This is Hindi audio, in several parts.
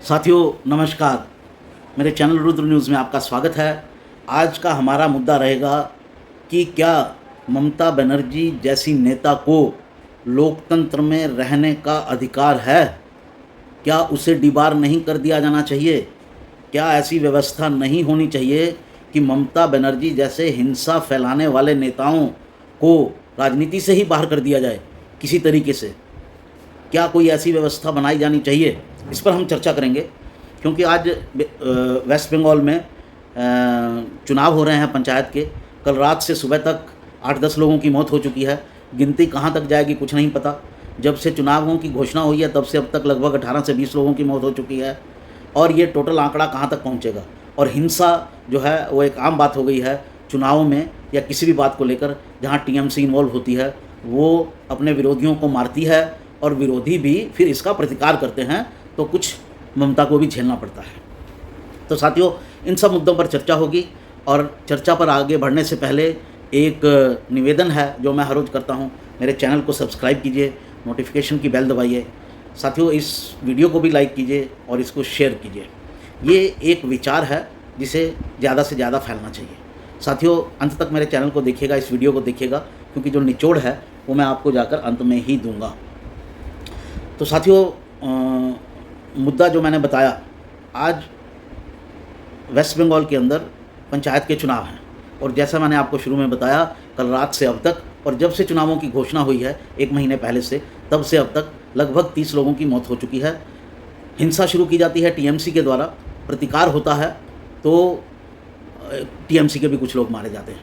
साथियों नमस्कार, मेरे चैनल रुद्र न्यूज़ में आपका स्वागत है। आज का हमारा मुद्दा रहेगा कि क्या ममता बनर्जी जैसी नेता को लोकतंत्र में रहने का अधिकार है? क्या उसे डिबार नहीं कर दिया जाना चाहिए? क्या ऐसी व्यवस्था नहीं होनी चाहिए कि ममता बनर्जी जैसे हिंसा फैलाने वाले नेताओं को राजनीति से ही बाहर कर दिया जाए किसी तरीके से? क्या कोई ऐसी व्यवस्था बनाई जानी चाहिए? इस पर हम चर्चा करेंगे, क्योंकि आज वेस्ट बंगाल में चुनाव हो रहे हैं पंचायत के। कल रात से सुबह तक 8-10 लोगों की मौत हो चुकी है। गिनती कहाँ तक जाएगी कुछ नहीं पता। जब से चुनावों की घोषणा हुई है तब से अब तक लगभग 18 से 20 लोगों की मौत हो चुकी है, और ये टोटल आंकड़ा कहाँ तक पहुँचेगा। और हिंसा जो है वो एक आम बात हो गई है चुनावों में या किसी भी बात को लेकर। जहाँ टीएमसी इन्वॉल्व होती है वो अपने विरोधियों को मारती है, और विरोधी भी फिर इसका प्रतिकार करते हैं, तो कुछ ममता को भी झेलना पड़ता है। तो साथियों, इन सब मुद्दों पर चर्चा होगी, और चर्चा पर आगे बढ़ने से पहले एक निवेदन है जो मैं हर रोज़ करता हूं। मेरे चैनल को सब्सक्राइब कीजिए, नोटिफिकेशन की बेल दबाइए। साथियों, इस वीडियो को भी लाइक कीजिए और इसको शेयर कीजिए। ये एक विचार है जिसे ज़्यादा से ज़्यादा फैलना चाहिए। साथियों, अंत तक मेरे चैनल को देखिएगा, इस वीडियो को देखिएगा, क्योंकि जो निचोड़ है वो मैं आपको जाकर अंत में ही दूंगा। तो साथियों, मुद्दा जो मैंने बताया, आज वेस्ट बंगाल के अंदर पंचायत के चुनाव हैं, और जैसा मैंने आपको शुरू में बताया, कल रात से अब तक, और जब से चुनावों की घोषणा हुई है 1 महीने पहले से, तब से अब तक लगभग 30 लोगों की मौत हो चुकी है। हिंसा शुरू की जाती है टीएमसी के द्वारा, प्रतिकार होता है तो टीएमसी के भी कुछ लोग मारे जाते हैं।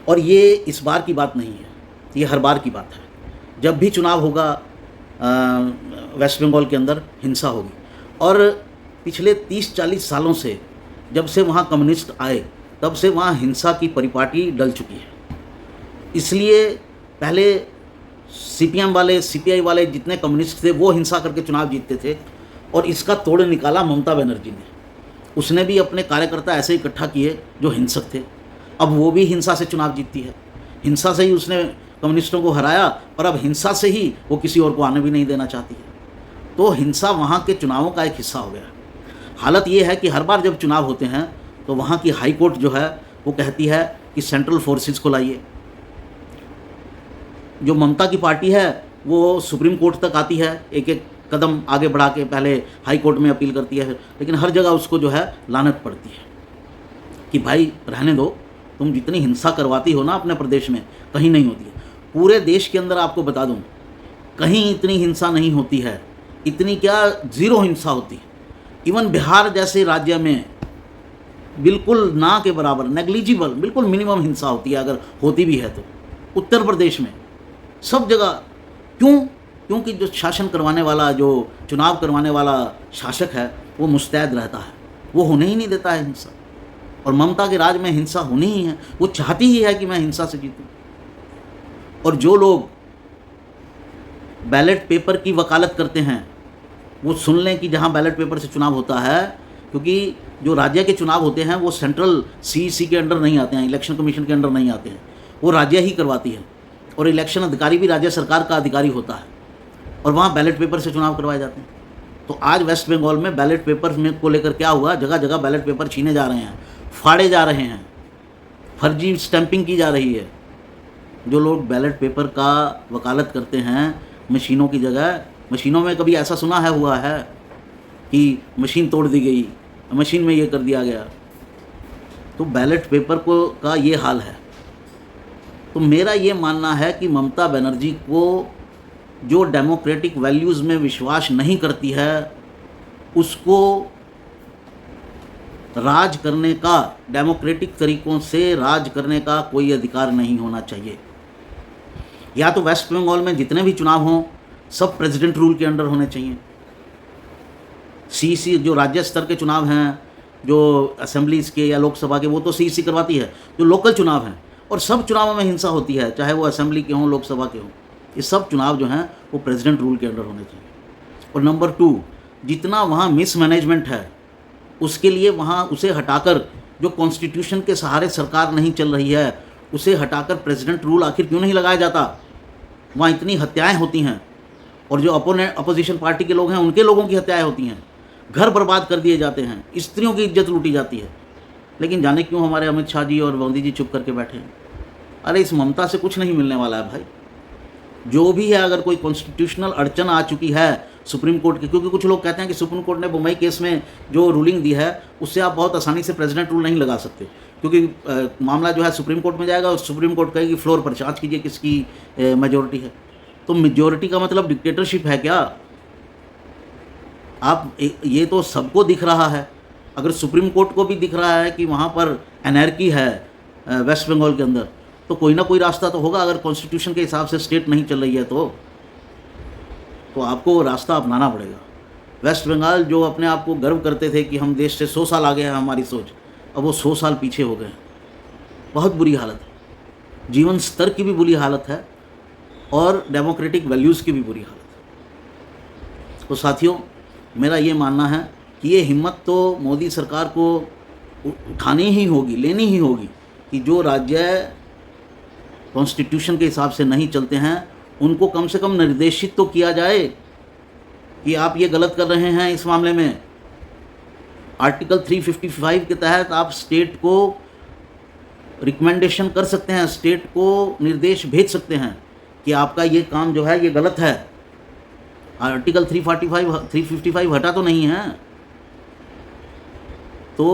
और ये इस बार की बात नहीं है, ये हर बार की बात है। जब भी चुनाव होगा वेस्ट बंगाल के अंदर हिंसा होगी। और पिछले 30-40 सालों से, जब से वहाँ कम्युनिस्ट आए, तब से वहाँ हिंसा की परिपाटी डल चुकी है। इसलिए पहले सीपीएम वाले, सीपीआई वाले जितने कम्युनिस्ट थे वो हिंसा करके चुनाव जीतते थे, और इसका तोड़ निकाला ममता बनर्जी ने। उसने भी अपने कार्यकर्ता ऐसे इकट्ठा किए जो हिंसक थे। अब वो भी हिंसा से चुनाव जीतती है। हिंसा से ही उसने कम्युनिस्टों को हराया, और अब हिंसा से ही वो किसी और को आने भी नहीं देना चाहती है। तो हिंसा वहाँ के चुनावों का एक हिस्सा हो गया। हालत ये है कि हर बार जब चुनाव होते हैं तो वहाँ की हाई कोर्ट जो है वो कहती है कि सेंट्रल फोर्सेस को लाइए। जो ममता की पार्टी है वो सुप्रीम कोर्ट तक आती है, एक एक कदम आगे बढ़ा के, पहले हाई कोर्ट में अपील करती है, लेकिन हर जगह उसको जो है लानत पड़ती है कि भाई रहने दो, तुम जितनी हिंसा करवाती हो ना अपने प्रदेश में, कहीं नहीं होती है। पूरे देश के अंदर आपको बता दूं, कहीं इतनी हिंसा नहीं होती है, इतनी क्या, ज़ीरो हिंसा होती है। इवन बिहार जैसे राज्य में बिल्कुल ना के बराबर, नेग्लिजिबल, बिल्कुल मिनिमम हिंसा होती है, अगर होती भी है तो। उत्तर प्रदेश में सब जगह, क्यों? क्योंकि जो शासन करवाने वाला, जो चुनाव करवाने वाला शासक है वो मुस्तैद रहता है, वो होने ही नहीं देता है हिंसा। और ममता के राज में हिंसा होनी ही है, वो चाहती ही है कि मैं हिंसा से जीतूं। और जो लोग बैलेट पेपर की वकालत करते हैं वो सुन लें कि जहां बैलेट पेपर से चुनाव होता है, क्योंकि जो राज्य के चुनाव होते हैं वो सेंट्रल सीईसी के अंडर नहीं आते हैं, इलेक्शन कमीशन के अंडर नहीं आते हैं, वो राज्य ही करवाती है। और इलेक्शन अधिकारी भी राज्य सरकार का अधिकारी होता है, और वहाँ बैलेट पेपर से चुनाव करवाए जाते हैं। तो आज वेस्ट बंगाल में बैलेट पेपर में को लेकर क्या हुआ, जगह जगह बैलेट पेपर छीने जा रहे हैं, फाड़े जा रहे हैं, फर्जी स्टैंपिंग की जा रही है। जो लोग बैलेट पेपर का वकालत करते हैं मशीनों की जगह, मशीनों में कभी ऐसा सुना है हुआ है कि मशीन तोड़ दी गई, मशीन में ये कर दिया गया? तो बैलेट पेपर को का ये हाल है। तो मेरा ये मानना है कि ममता बनर्जी को, जो डेमोक्रेटिक वैल्यूज़ में विश्वास नहीं करती है, उसको राज करने का, डेमोक्रेटिक तरीक़ों से राज करने का कोई अधिकार नहीं होना चाहिए। या तो वेस्ट बंगाल में जितने भी चुनाव हों सब प्रेसिडेंट रूल के अंडर होने चाहिए। सीईसी जो राज्य स्तर के चुनाव हैं, जो असेंबलीज़ के या लोकसभा के, वो तो सीईसी करवाती है। जो लोकल चुनाव हैं, और सब चुनावों में हिंसा होती है, चाहे वो असेंबली के हों, लोकसभा के हों, ये सब चुनाव जो हैं वो प्रेसिडेंट रूल के अंडर होने चाहिए। और नंबर 2, जितना वहाँ मिसमैनेजमेंट है उसके लिए वहाँ उसे हटाकर, जो कॉन्स्टिट्यूशन के सहारे सरकार नहीं चल रही है, उसे हटाकर प्रेसिडेंट रूल आखिर क्यों नहीं लगाया जाता? वहाँ इतनी हत्याएं होती हैं, और जो अपोजिशन पार्टी के लोग हैं उनके लोगों की हत्याएं होती हैं। घर बर्बाद कर दिए जाते हैं, स्त्रियों की इज्जत लूटी जाती है। लेकिन जाने क्यों हमारे अमित शाह जी और मोदी जी चुप करके बैठे हैं। अरे इस ममता से कुछ नहीं मिलने वाला है भाई। जो भी है, अगर कोई कॉन्स्टिट्यूशनल अड़चन आ चुकी है सुप्रीम कोर्ट की, क्योंकि कुछ लोग कहते हैं कि सुप्रीम कोर्ट ने मुंबई केस में जो रूलिंग दी है उससे आप बहुत आसानी से प्रेसिडेंट रूल नहीं लगा सकते, क्योंकि मामला जो है सुप्रीम कोर्ट में जाएगा और सुप्रीम कोर्ट कहेगी फ्लोर पर जांच कीजिए किसकी मेजोरिटी है। तो मेजोरिटी का मतलब डिक्टेटरशिप है क्या? आप ये तो सबको दिख रहा है। अगर सुप्रीम कोर्ट को भी दिख रहा है कि वहाँ पर एनआरकी है वेस्ट बंगाल के अंदर, तो कोई ना कोई रास्ता तो होगा। अगर कॉन्स्टिट्यूशन के हिसाब से स्टेट नहीं चल रही है तो आपको वो रास्ता अपनाना पड़ेगा। वेस्ट बंगाल जो अपने आप को गर्व करते थे कि हम देश से 100 साल आगे हैं हमारी सोच, अब वो 100 साल पीछे हो गए हैं। बहुत बुरी हालत है, जीवन स्तर की भी बुरी हालत है और डेमोक्रेटिक वैल्यूज़ की भी बुरी हालत है। तो साथियों, मेरा ये मानना है कि ये हिम्मत तो मोदी सरकार को उठानी ही होगी, लेनी ही होगी कि जो राज्य कॉन्स्टिट्यूशन के हिसाब से नहीं चलते हैं उनको कम से कम निर्देशित तो किया जाए कि आप ये गलत कर रहे हैं। इस मामले में आर्टिकल 355 के तहत आप स्टेट को रिकमेंडेशन कर सकते हैं, स्टेट को निर्देश भेज सकते हैं कि आपका ये काम जो है ये गलत है। आर्टिकल 355 हटा तो नहीं है। तो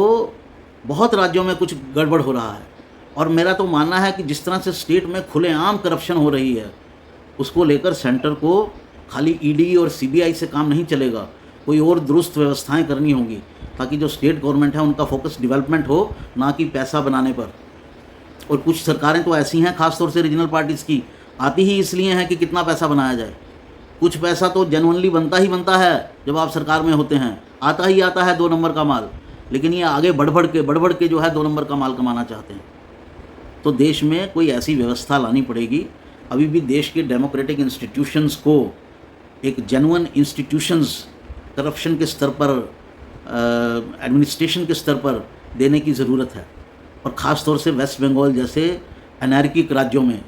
बहुत राज्यों में कुछ गड़बड़ हो रहा है और मेरा तो मानना है कि जिस तरह से स्टेट में खुलेआम करप्शन हो रही है उसको लेकर सेंटर को खाली ईडी और सीबीआई से काम नहीं चलेगा, कोई और दुरुस्त व्यवस्थाएं करनी होंगी ताकि जो स्टेट गवर्नमेंट है उनका फोकस डेवलपमेंट हो, ना कि पैसा बनाने पर। और कुछ सरकारें तो ऐसी हैं, खासतौर से रीजनल पार्टीज़ की, आती ही इसलिए हैं कि कितना पैसा बनाया जाए। कुछ पैसा तो जेन्युइनली बनता ही बनता है जब आप सरकार में होते हैं, आता ही आता है 2 नंबर का माल, लेकिन ये आगे बढ़ बढ़ के जो है 2 नंबर का माल कमाना चाहते हैं। तो देश में कोई ऐसी व्यवस्था लानी पड़ेगी। अभी भी देश के डेमोक्रेटिक इंस्टीट्यूशंस को एक जेन्युइन इंस्टीट्यूशंस करप्शन के स्तर पर, एडमिनिस्ट्रेशन के स्तर पर देने की ज़रूरत है। और ख़ास तौर से वेस्ट बंगाल जैसे अनैर्किक राज्यों में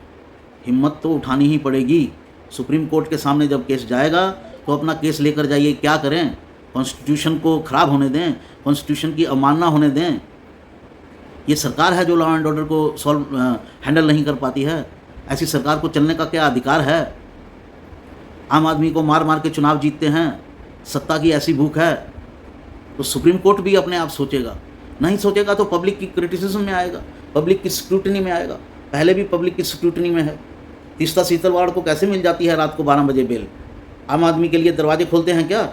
हिम्मत तो उठानी ही पड़ेगी। सुप्रीम कोर्ट के सामने जब केस जाएगा तो अपना केस लेकर जाइए। क्या करें? कॉन्स्टिट्यूशन को ख़राब होने दें, कॉन्स्टिट्यूशन की अवमानना होने दें। ये सरकार है जो लॉ एंड ऑर्डर को हैंडल नहीं कर पाती है। ऐसी सरकार को चलने का क्या अधिकार है? आम आदमी को मार मार के चुनाव जीतते हैं, सत्ता की ऐसी भूख है। तो सुप्रीम कोर्ट भी अपने आप सोचेगा, नहीं सोचेगा तो पब्लिक की क्रिटिसिज्म में आएगा, पब्लिक की स्क्रूटनी में आएगा। पहले भी पब्लिक की स्क्रूटनी में है। तीस्ता सीतलवाड़ को कैसे मिल जाती है रात को 12 बजे बेल? आम आदमी के लिए दरवाजे खोलते हैं क्या?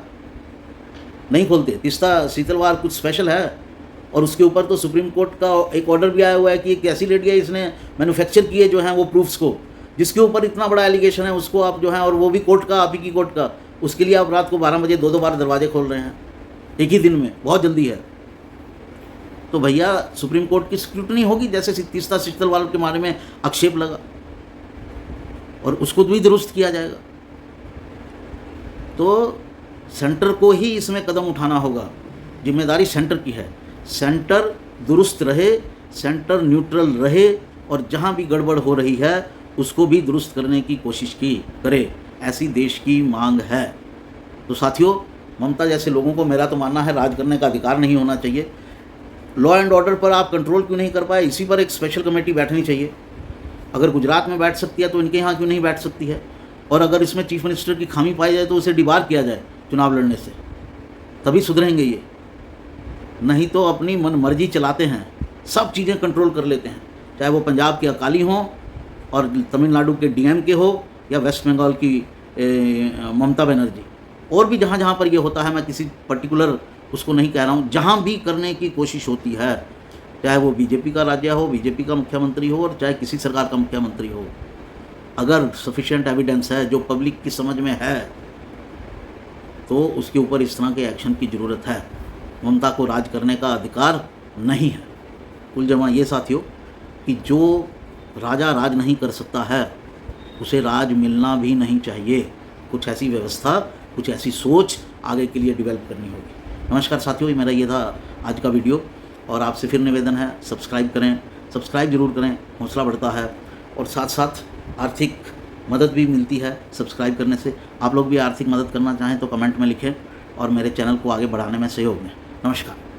नहीं खोलते। तीस्ता सीतलवाड़ कुछ स्पेशल है। और उसके ऊपर तो सुप्रीम कोर्ट का एक ऑर्डर भी आया हुआ है कि एक ऐसी लेडी है इसने मैन्युफैक्चर किए जो हैं वो प्रूफ्स को, जिसके ऊपर इतना बड़ा एलिगेशन है, उसको आप जो है, और वो भी कोर्ट का, आप ही की कोर्ट का, उसके लिए आप रात को 12 बजे 2-2 बार दरवाजे खोल रहे हैं एक ही दिन में। बहुत जल्दी है। तो भैया सुप्रीम कोर्ट की स्क्रूटनी होगी, जैसे तीस्ता सीतलवाड़ के बारे में आक्षेप लगा, और उसको भी दुरुस्त किया जाएगा। तो सेंटर को ही इसमें कदम उठाना होगा। जिम्मेदारी सेंटर की है। सेंटर दुरुस्त रहे, सेंटर न्यूट्रल रहे, और जहाँ भी गड़बड़ हो रही है उसको भी दुरुस्त करने की कोशिश करे। ऐसी देश की मांग है। तो साथियों, ममता जैसे लोगों को मेरा तो मानना है राज करने का अधिकार नहीं होना चाहिए। लॉ एंड ऑर्डर पर आप कंट्रोल क्यों नहीं कर पाए? इसी पर एक स्पेशल कमेटी बैठनी चाहिए। अगर गुजरात में बैठ सकती है तो इनके यहाँ क्यों नहीं बैठ सकती है? और अगर इसमें चीफ मिनिस्टर की खामी पाई जाए तो उसे डिबार किया जाए चुनाव लड़ने से, तभी सुधरेंगे ये। नहीं तो अपनी मन मर्जी चलाते हैं, सब चीज़ें कंट्रोल कर लेते हैं, चाहे वो पंजाब के अकाली हों और तमिलनाडु के डीएमके हो या वेस्ट बंगाल की ममता बनर्जी। और भी जहाँ जहाँ पर ये होता है, मैं किसी पर्टिकुलर उसको नहीं कह रहा हूँ, जहाँ भी करने की कोशिश होती है, चाहे वो बीजेपी का राज्य हो, बीजेपी का मुख्यमंत्री हो, और चाहे किसी सरकार का मुख्यमंत्री हो, अगर सफिशिएंट एविडेंस है जो पब्लिक की समझ में है तो उसके ऊपर इस तरह के एक्शन की ज़रूरत है। ममता को राज करने का अधिकार नहीं है। कुल जमा ये साथियों कि जो राजा राज नहीं कर सकता है उसे राज मिलना भी नहीं चाहिए। कुछ ऐसी व्यवस्था, कुछ ऐसी सोच आगे के लिए डेवलप करनी होगी। नमस्कार साथियों, मेरा ये था आज का वीडियो, और आपसे फिर निवेदन है सब्सक्राइब करें, सब्सक्राइब जरूर करें, हौसला बढ़ता है। और साथ साथ आर्थिक मदद भी मिलती है सब्सक्राइब करने से। आप लोग भी आर्थिक मदद करना चाहें तो कमेंट में लिखें, और मेरे चैनल को आगे बढ़ाने में सहयोग दें। नमस्कार।